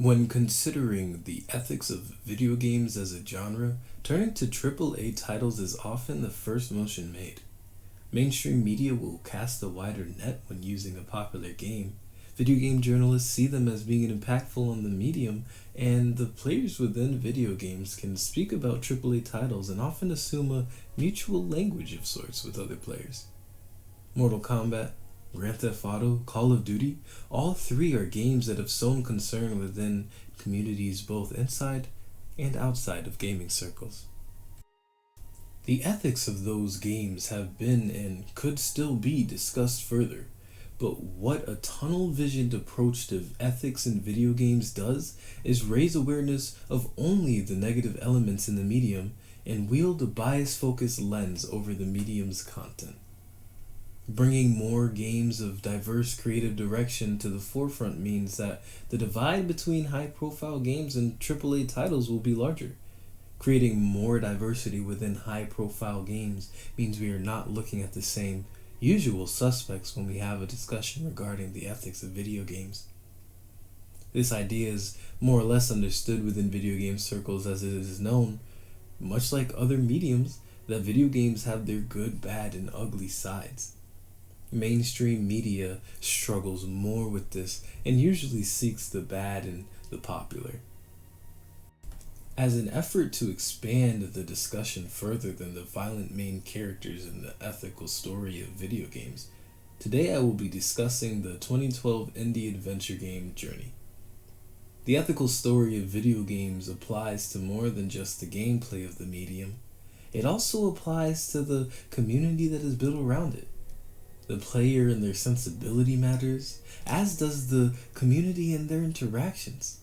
When considering the ethics of video games as a genre, turning to AAA titles is often the first motion made. Mainstream media will cast a wider net when using a popular game. Video game journalists see them as being impactful on the medium, and the players within video games can speak about AAA titles and often assume a mutual language of sorts with other players. Mortal Kombat, Grand Theft Auto, Call of Duty, all three are games that have sown concern within communities both inside and outside of gaming circles. The ethics of those games have been and could still be discussed further, but what a tunnel-visioned approach to ethics in video games does is raise awareness of only the negative elements in the medium and wield a bias-focused lens over the medium's content. Bringing more games of diverse creative direction to the forefront means that the divide between high-profile games and AAA titles will be larger. Creating more diversity within high-profile games means we are not looking at the same usual suspects when we have a discussion regarding the ethics of video games. This idea is more or less understood within video game circles, as it is known, much like other mediums, that video games have their good, bad, and ugly sides. Mainstream media struggles more with this and usually seeks the bad in the popular. As an effort to expand the discussion further than the violent main characters in the ethical story of video games, today I will be discussing the 2012 indie adventure game Journey. The ethical story of video games applies to more than just the gameplay of the medium. It also applies to the community that is built around it. The player and their sensibility matters, as does the community and their interactions.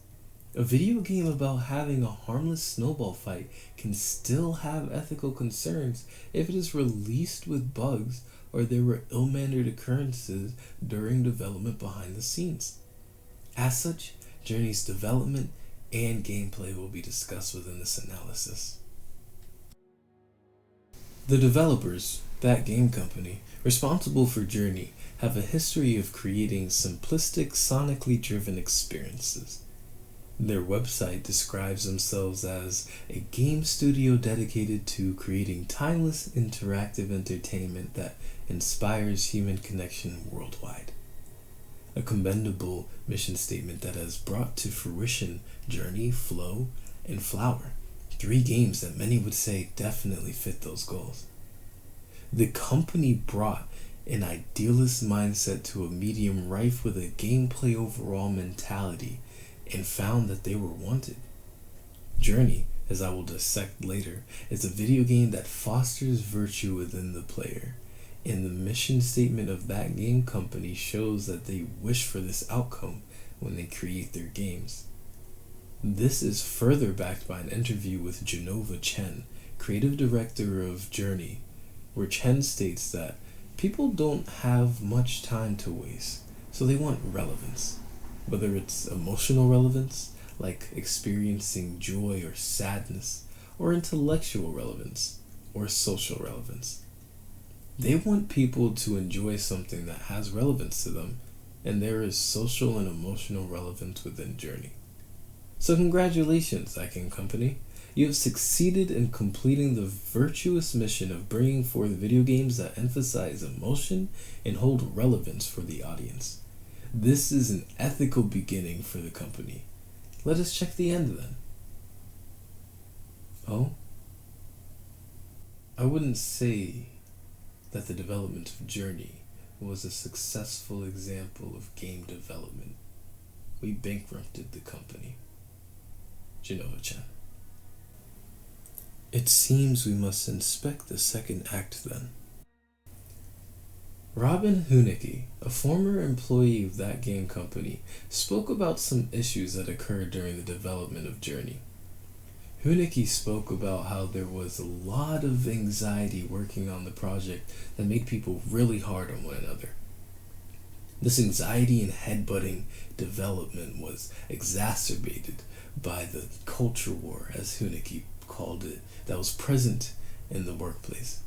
A video game about having a harmless snowball fight can still have ethical concerns if it is released with bugs or there were ill-mannered occurrences during development behind the scenes. As such, Journey's development and gameplay will be discussed within this analysis. The developers, that game company, responsible for Journey, have a history of creating simplistic, sonically driven experiences. Their website describes themselves as a game studio dedicated to creating timeless, interactive entertainment that inspires human connection worldwide. A commendable mission statement that has brought to fruition Journey, Flow, and Flower, three games that many would say definitely fit those goals. The company brought an idealist mindset to a medium rife with a gameplay overall mentality and found that they were wanted. Journey, as I will dissect later, is a video game that fosters virtue within the player, and the mission statement of that game company shows that they wish for this outcome when they create their games. This is further backed by an interview with Jenova Chen, creative director of Journey, where Chen states that people don't have much time to waste, so they want relevance. Whether it's emotional relevance, like experiencing joy or sadness, or intellectual relevance, or social relevance. They want people to enjoy something that has relevance to them, and there is social and emotional relevance within Journey. So congratulations, that game company. You have succeeded in completing the virtuous mission of bringing forth video games that emphasize emotion and hold relevance for the audience. This is an ethical beginning for the company. Let us check the end then. Oh? I wouldn't say that the development of Journey was a successful example of game development. We bankrupted the company. Jenova-chan. It seems we must inspect the second act then. Robin Hunicke, a former employee of that game company, spoke about some issues that occurred during the development of Journey. Hunicke spoke about how there was a lot of anxiety working on the project that made people really hard on one another. This anxiety and headbutting development was exacerbated by the culture war, as Hunicke called it, that was present in the workplace.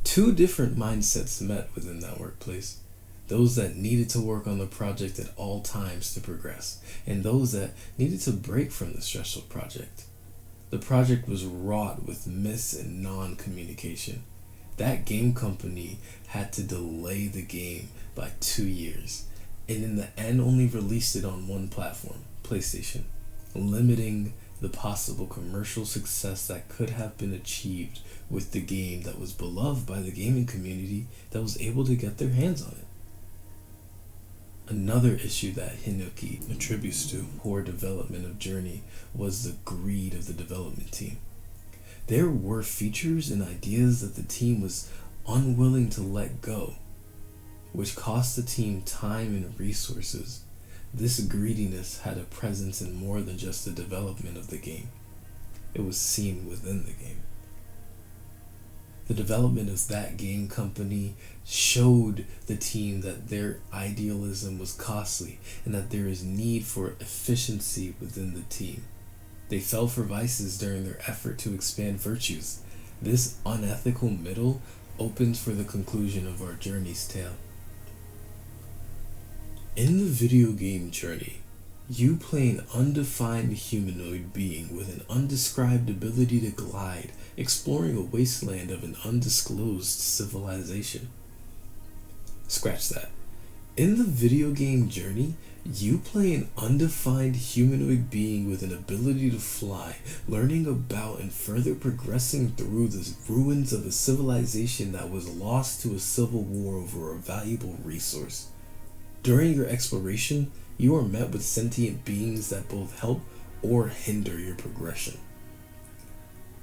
Two different mindsets met within that workplace. those that needed to work on the project at all times to progress, and those that needed to break from the stressful project. The project was wrought with miss and non-communication. That game company had to delay the game by 2 years, and in the end only released it on one platform, PlayStation, limiting the possible commercial success that could have been achieved with the game that was beloved by the gaming community that was able to get their hands on it. Another issue that Hinoki attributes to poor development of Journey was the greed of the development team. There were features and ideas that the team was unwilling to let go, which cost the team time and resources. This greediness had a presence in more than just the development of the game. It was seen within the game. The development of that game company showed the team that their idealism was costly and that there is need for efficiency within the team. They fell for vices during their effort to expand virtues. This unethical middle opens for the conclusion of our journey's tale. In the video game Journey, you play an undefined humanoid being with an undescribed ability to glide, exploring a wasteland of an undisclosed civilization. Scratch that. In the video game Journey, you play an undefined humanoid being with an ability to fly, learning about and further progressing through the ruins of a civilization that was lost to a civil war over a valuable resource. During your exploration, you are met with sentient beings that both help or hinder your progression.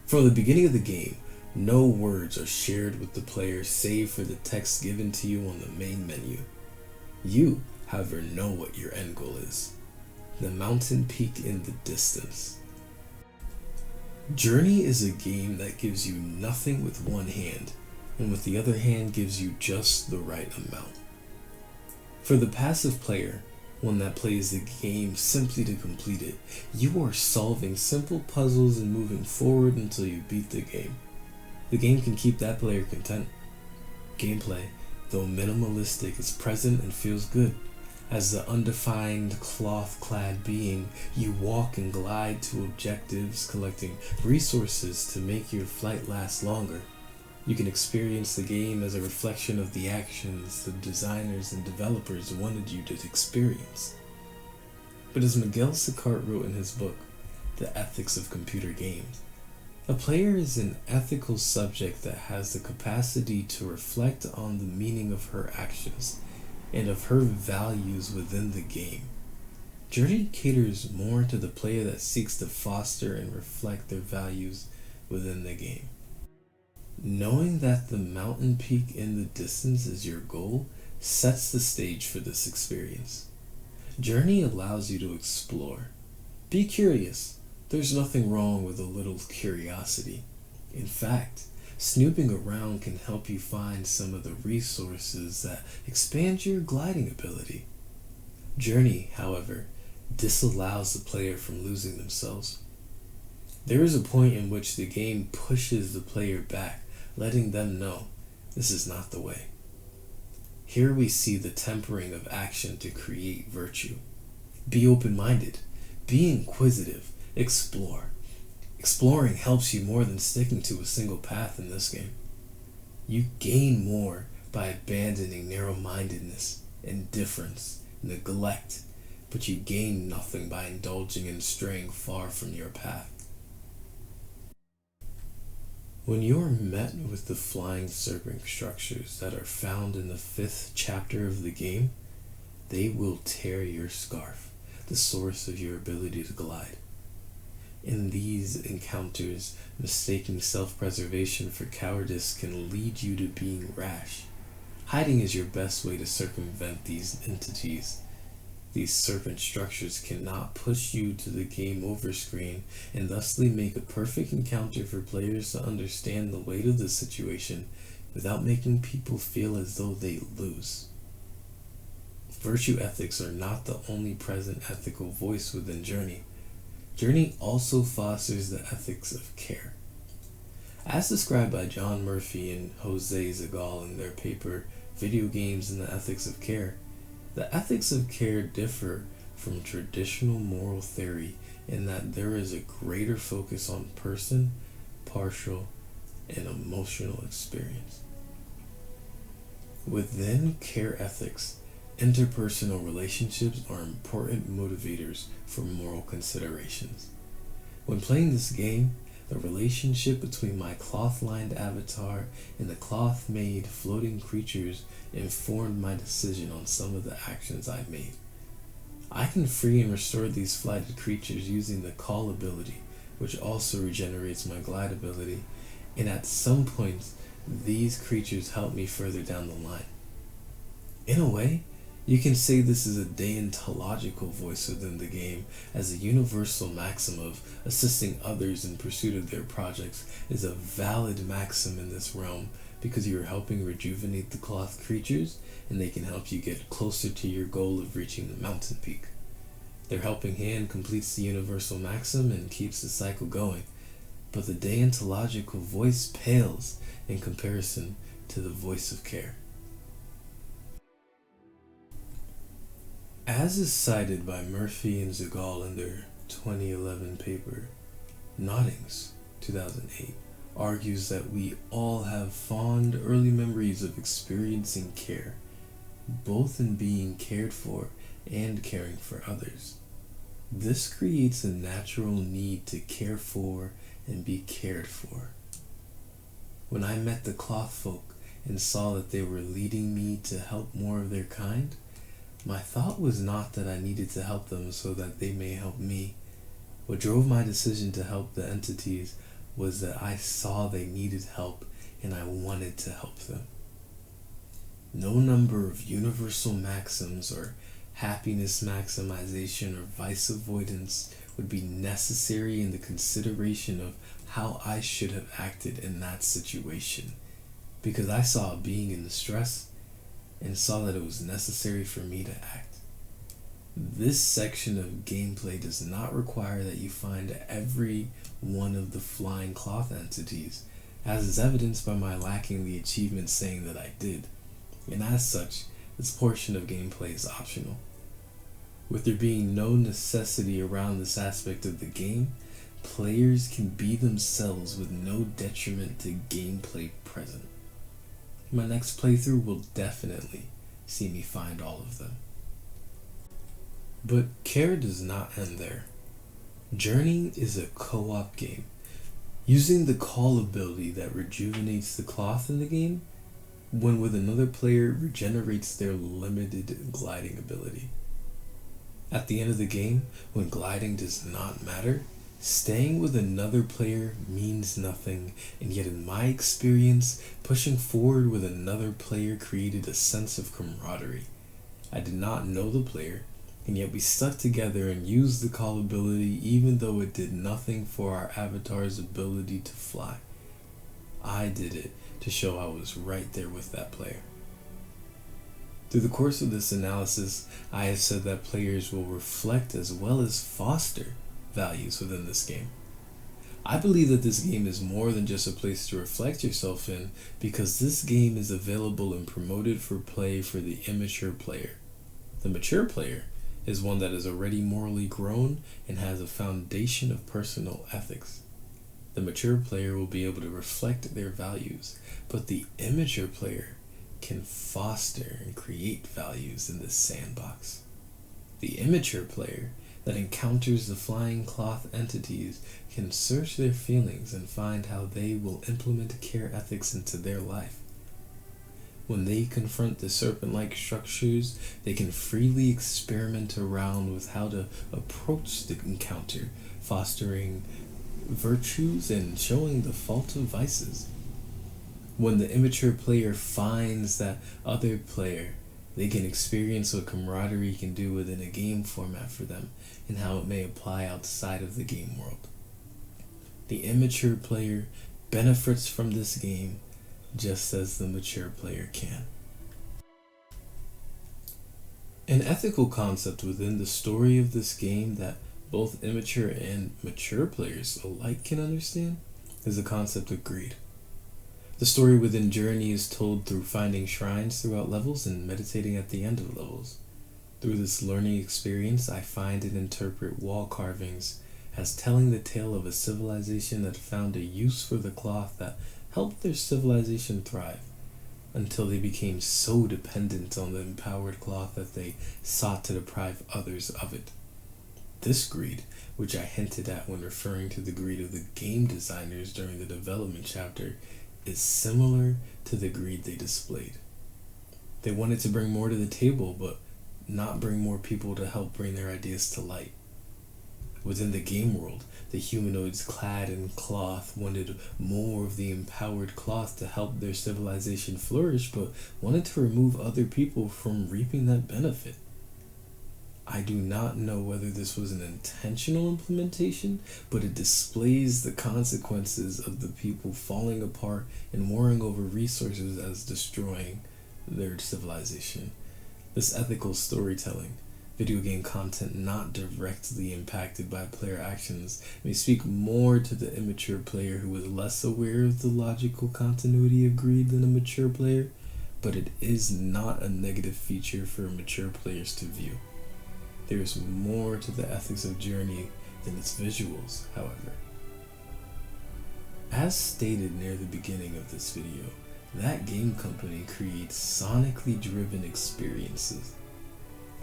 From the beginning of the game, no words are shared with the player save for the text given to you on the main menu. You, however, know what your end goal is: the mountain peak in the distance. Journey is a game that gives you nothing with one hand, and with the other hand gives you just the right amount. For the passive player, one that plays the game simply to complete it, you are solving simple puzzles and moving forward until you beat the game. The game can keep that player content. Gameplay, though minimalistic, is present and feels good. As the undefined cloth-clad being, you walk and glide to objectives, collecting resources to make your flight last longer. You can experience the game as a reflection of the actions the designers and developers wanted you to experience. But as Miguel Sicart wrote in his book, The Ethics of Computer Games, a player is an ethical subject that has the capacity to reflect on the meaning of her actions and of her values within the game. Journey caters more to the player that seeks to foster and reflect their values within the game. Knowing that the mountain peak in the distance is your goal sets the stage for this experience. Journey allows you to explore. Be curious. There's nothing wrong with a little curiosity. In fact, snooping around can help you find some of the resources that expand your gliding ability. Journey, however, disallows the player from losing themselves. There is a point in which the game pushes the player back, letting them know this is not the way. Here we see the tempering of action to create virtue. Be open-minded, be inquisitive, explore. Exploring helps you more than sticking to a single path in this game. You gain more by abandoning narrow-mindedness, indifference, neglect, but you gain nothing by indulging in straying far from your path. When you are met with the flying serpent structures that are found in the 5th chapter of the game, they will tear your scarf, the source of your ability to glide. In these encounters, mistaking self-preservation for cowardice can lead you to being rash. Hiding is your best way to circumvent these entities. These serpent structures cannot push you to the game over screen and thusly make a perfect encounter for players to understand the weight of the situation without making people feel as though they lose. Virtue ethics are not the only present ethical voice within Journey. Journey also fosters the ethics of care. As described by John Murphy and Jose Zagal in their paper, video games and the ethics of care. The ethics of care differ from traditional moral theory in that there is a greater focus on person, partial, and emotional experience. Within care ethics, interpersonal relationships are important motivators for moral considerations. When playing this game, the relationship between my cloth-lined avatar and the cloth-made floating creatures informed my decision on some of the actions I made. I can free and restore these flighted creatures using the call ability, which also regenerates my glide ability, and at some points, these creatures help me further down the line. In a way, you can say this is a deontological voice within the game, as a universal maxim of assisting others in pursuit of their projects is a valid maxim in this realm because you are helping rejuvenate the cloth creatures and they can help you get closer to your goal of reaching the mountain peak. Their helping hand completes the universal maxim and keeps the cycle going, but the deontological voice pales in comparison to the voice of care. As is cited by Murphy and Zegal in their 2011 paper, Noddings, 2008, argues that we all have fond early memories of experiencing care, both in being cared for and caring for others. This creates a natural need to care for and be cared for. When I met the cloth folk and saw that they were leading me to help more of their kind, my thought was not that I needed to help them so that they may help me. What drove my decision to help the entities was that I saw they needed help and I wanted to help them. No number of universal maxims or happiness maximization or vice avoidance would be necessary in the consideration of how I should have acted in that situation, because I saw a being in distress and saw that it was necessary for me to act. This section of gameplay does not require that you find every one of the flying cloth entities, as is evidenced by my lacking the achievement saying that I did, and as such, this portion of gameplay is optional. With there being no necessity around this aspect of the game, players can be themselves with no detriment to gameplay present. My next playthrough will definitely see me find all of them. But care does not end there. Journey is a co-op game. Using the call ability that rejuvenates the cloth in the game, when with another player regenerates their limited gliding ability. At the end of the game, when gliding does not matter, staying with another player means nothing, and yet in my experience, pushing forward with another player created a sense of camaraderie. I did not know the player, and yet we stuck together and used the call ability even though it did nothing for our avatar's ability to fly. I did it to show I was right there with that player. Through the course of this analysis, I have said that players will reflect as well as foster values within this game. I believe that this game is more than just a place to reflect yourself in, because this game is available and promoted for play for the immature player. The mature player is one that is already morally grown and has a foundation of personal ethics. The mature player will be able to reflect their values, but the immature player can foster and create values in this sandbox. The immature player that encounters the flying cloth entities can search their feelings and find how they will implement care ethics into their life. When they confront the serpent-like structures, they can freely experiment around with how to approach the encounter, fostering virtues and showing the fault of vices. When the immature player finds that other player, they can experience what camaraderie can do within a game format for them and how it may apply outside of the game world. The immature player benefits from this game just as the mature player can. An ethical concept within the story of this game that both immature and mature players alike can understand is the concept of greed. The story within Journey is told through finding shrines throughout levels and meditating at the end of levels. Through this learning experience, I find and interpret wall carvings as telling the tale of a civilization that found a use for the cloth that helped their civilization thrive, until they became so dependent on the empowered cloth that they sought to deprive others of it. This greed, which I hinted at when referring to the greed of the game designers during the development chapter, is similar to the greed they displayed. They wanted to bring more to the table, but not bring more people to help bring their ideas to light. Within the game world, the humanoids clad in cloth wanted more of the empowered cloth to help their civilization flourish, but wanted to remove other people from reaping that benefit. I do not know whether this was an intentional implementation, but it displays the consequences of the people falling apart and warring over resources as destroying their civilization. This ethical storytelling, video game content not directly impacted by player actions, may speak more to the immature player who is less aware of the logical continuity of greed than a mature player, but it is not a negative feature for mature players to view. There is more to the ethics of Journey than its visuals, however. As stated near the beginning of this video, that game company creates sonically driven experiences.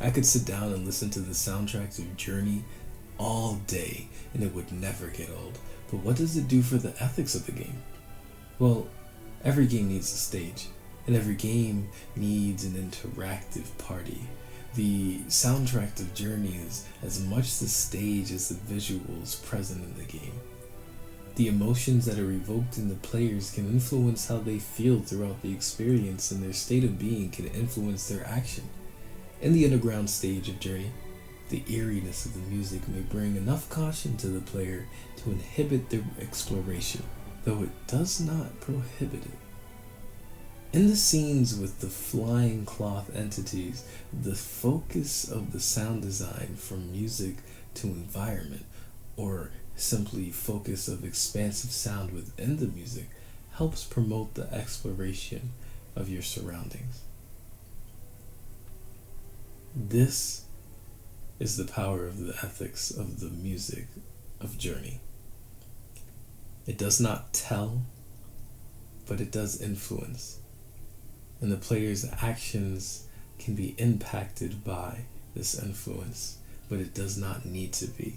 I could sit down and listen to the soundtracks of Journey all day and it would never get old, but what does it do for the ethics of the game? Well, every game needs a stage, and every game needs an interactive party. The soundtrack of Journey is as much the stage as the visuals present in the game. The emotions that are evoked in the players can influence how they feel throughout the experience, and their state of being can influence their action. In the underground stage of Journey, the eeriness of the music may bring enough caution to the player to inhibit their exploration, though it does not prohibit it. In the scenes with the flying cloth entities, the focus of the sound design from music to environment, or simply focus of expansive sound within the music, helps promote the exploration of your surroundings. This is the power of the ethics of the music of Journey. It does not tell, but it does influence. And the player's actions can be impacted by this influence, but it does not need to be.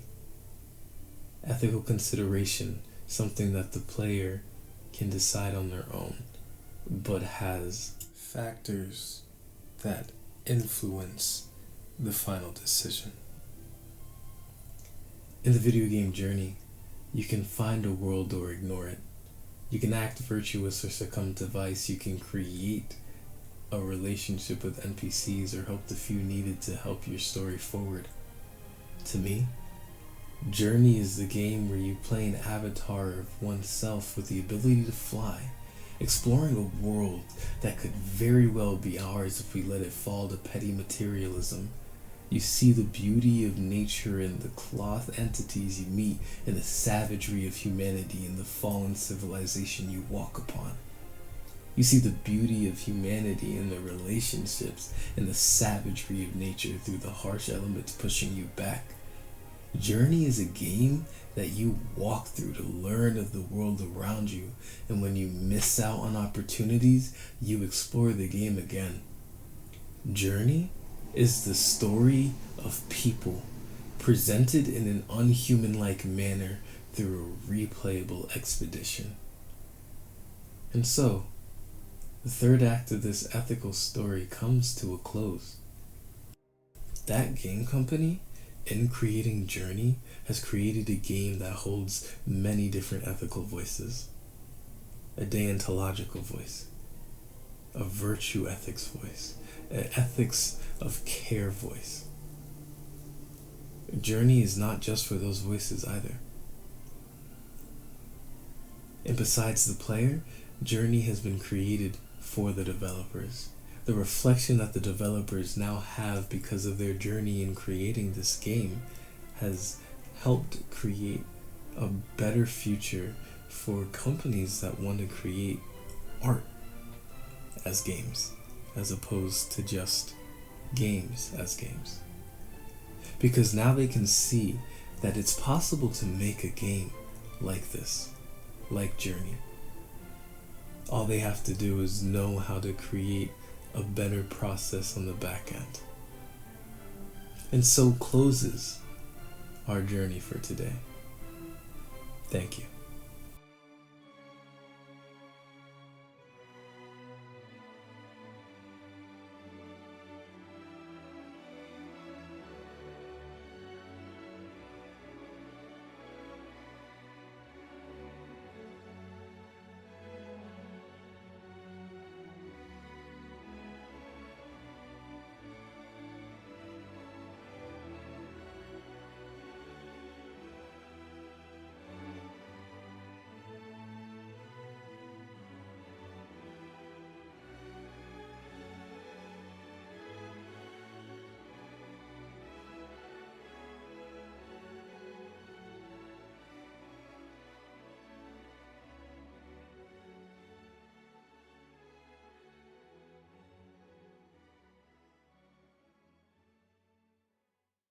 Ethical consideration, something that the player can decide on their own, but has factors that influence the final decision. In the video game Journey, you can find a world or ignore it. You can act virtuous or succumb to vice. You can create a relationship with NPCs or help the few needed to help your story forward. To me, Journey is the game where you play an avatar of oneself with the ability to fly, exploring a world that could very well be ours if we let it fall to petty materialism. You see the beauty of nature in the cloth entities you meet, and the savagery of humanity in the fallen civilization you walk upon. You see the beauty of humanity in the relationships and the savagery of nature through the harsh elements pushing you back. Journey is a game that you walk through to learn of the world around you, and when you miss out on opportunities, you explore the game again. Journey is the story of people presented in an unhuman-like manner through a replayable expedition. And so, the third act of this ethical story comes to a close. That game company, in creating Journey, has created a game that holds many different ethical voices. A deontological voice, a virtue ethics voice, an ethics of care voice. Journey is not just for those voices either. And besides the player, Journey has been created for the developers. The reflection that the developers now have because of their journey in creating this game has helped create a better future for companies that want to create art as games, as opposed to just games as games. Because now they can see that it's possible to make a game like this, like Journey. All they have to do is know how to create a better process on the back end. And so closes our journey for today. Thank you.